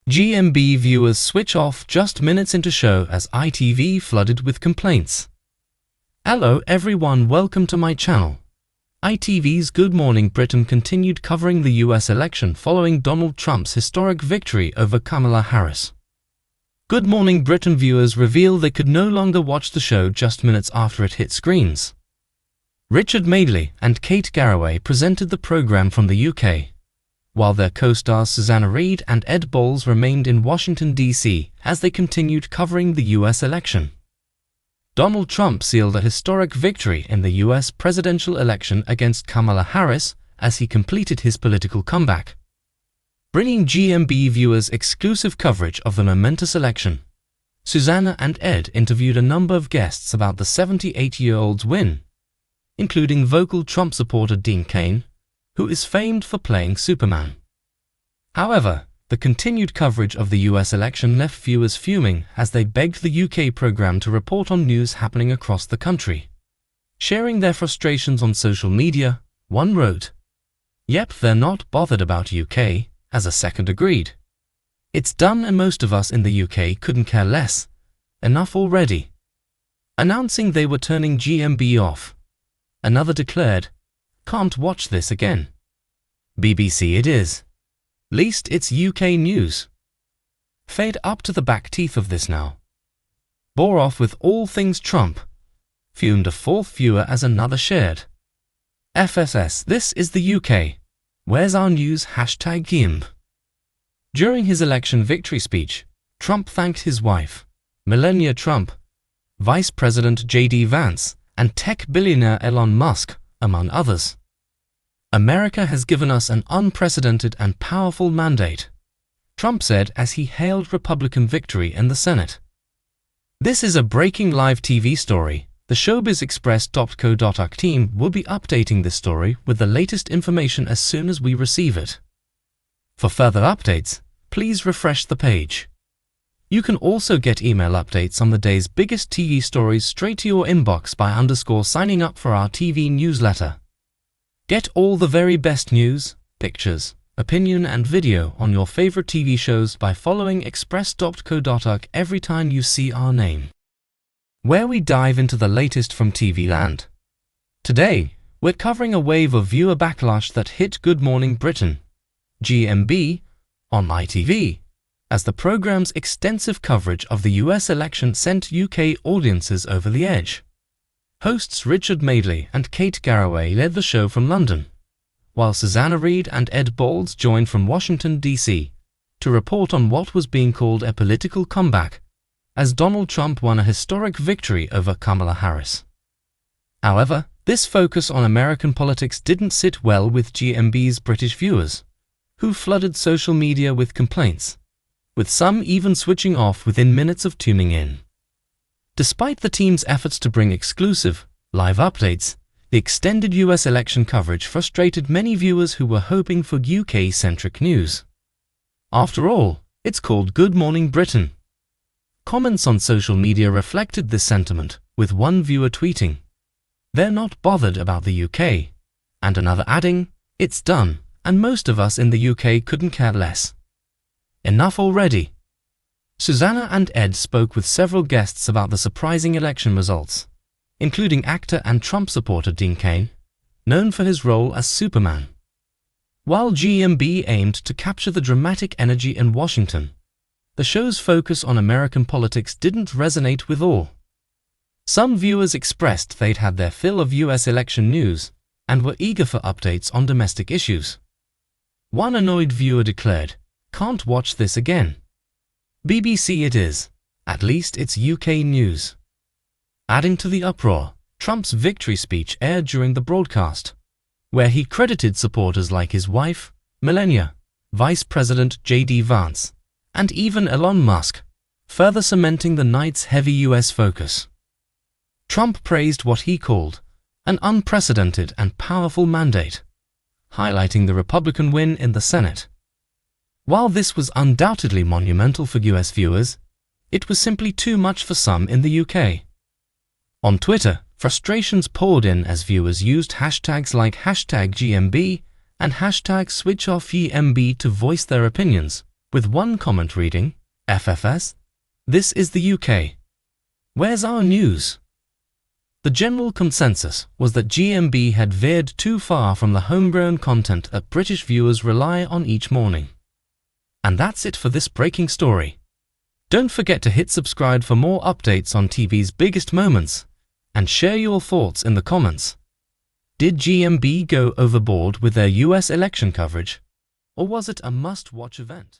GMB viewers switch off just minutes into show as ITV flooded with complaints. Hello everyone, welcome to my channel. ITV's Good Morning Britain continued covering the US election following Donald Trump's historic victory over Kamala Harris. Good Morning Britain viewers reveal they could no longer watch the show just minutes after it hit screens. Richard Madeley and Kate Garraway presented the program from the UK, while their co-stars Susanna Reid and Ed Balls remained in Washington, D.C. as they continued covering the US election. Donald Trump sealed a historic victory in the US presidential election against Kamala Harris as he completed his political comeback, bringing GMB viewers exclusive coverage of the momentous election. Susanna and Ed interviewed a number of guests about the 78-year-old's win, including vocal Trump supporter Dean Cain, who is famed for playing Superman. However, the continued coverage of the US election left viewers fuming as they begged the UK program to report on news happening across the country. Sharing their frustrations on social media, one wrote, "Yep, they're not bothered about UK," as a second agreed, "It's done and most of us in the UK couldn't care less. Enough already." Announcing they were turning GMB off, another declared, "Can't watch this again. BBC it is. Least it's UK news." Fade up to the back teeth of this now. Bore off with all things Trump. Fumed a fourth viewer as another shared, "FSS, this is the UK. Where's our news? #GMB." During his election victory speech, Trump thanked his wife, Melania Trump, Vice President J.D. Vance, and tech billionaire Elon Musk, among others. "America has given us an unprecedented and powerful mandate," Trump said as he hailed Republican victory in the Senate. This is a breaking live TV story. The showbizexpress.co.uk team will be updating this story with the latest information as soon as we receive it. For further updates, please refresh the page. You can also get email updates on the day's biggest TV stories straight to your inbox by _signing up for our TV newsletter. Get all the very best news, pictures, opinion and video on your favorite TV shows by following express.co.uk every time you see our name, where we dive into the latest from TV land. Today, we're covering a wave of viewer backlash that hit Good Morning Britain, GMB, on ITV, as the program's extensive coverage of the US election sent UK audiences over the edge. Hosts Richard Madeley and Kate Garraway led the show from London, while Susanna Reid and Ed Balls joined from Washington, D.C. to report on what was being called a political comeback, as Donald Trump won a historic victory over Kamala Harris. However, this focus on American politics didn't sit well with GMB's British viewers, who flooded social media with complaints, with some even switching off within minutes of tuning in. Despite the team's efforts to bring exclusive, live updates, the extended US election coverage frustrated many viewers who were hoping for UK-centric news. After all, it's called Good Morning Britain. Comments on social media reflected this sentiment, with one viewer tweeting, "They're not bothered about the UK," and another adding, "It's done, and most of us in the UK couldn't care less. Enough already." Susanna and Ed spoke with several guests about the surprising election results, including actor and Trump supporter Dean Cain, known for his role as Superman. While GMB aimed to capture the dramatic energy in Washington, the show's focus on American politics didn't resonate with all. Some viewers expressed they'd had their fill of US election news and were eager for updates on domestic issues. One annoyed viewer declared, "Can't watch this again. BBC it is. At least it's UK news." Adding to the uproar, Trump's victory speech aired during the broadcast, where he credited supporters like his wife, Melania, Vice President J.D. Vance, and even Elon Musk, further cementing the night's heavy US focus. Trump praised what he called an unprecedented and powerful mandate, highlighting the Republican win in the Senate. While this was undoubtedly monumental for US viewers, it was simply too much for some in the UK. On Twitter, frustrations poured in as viewers used hashtags like #GMB and #SwitchOffGMB to voice their opinions, with one comment reading, FFS, this is the UK. Where's our news? The general consensus was that GMB had veered too far from the homegrown content that British viewers rely on each morning. And that's it for this breaking story. Don't forget to hit subscribe for more updates on TV's biggest moments, and share your thoughts in the comments. Did GMB go overboard with their US election coverage, or was it a must-watch event?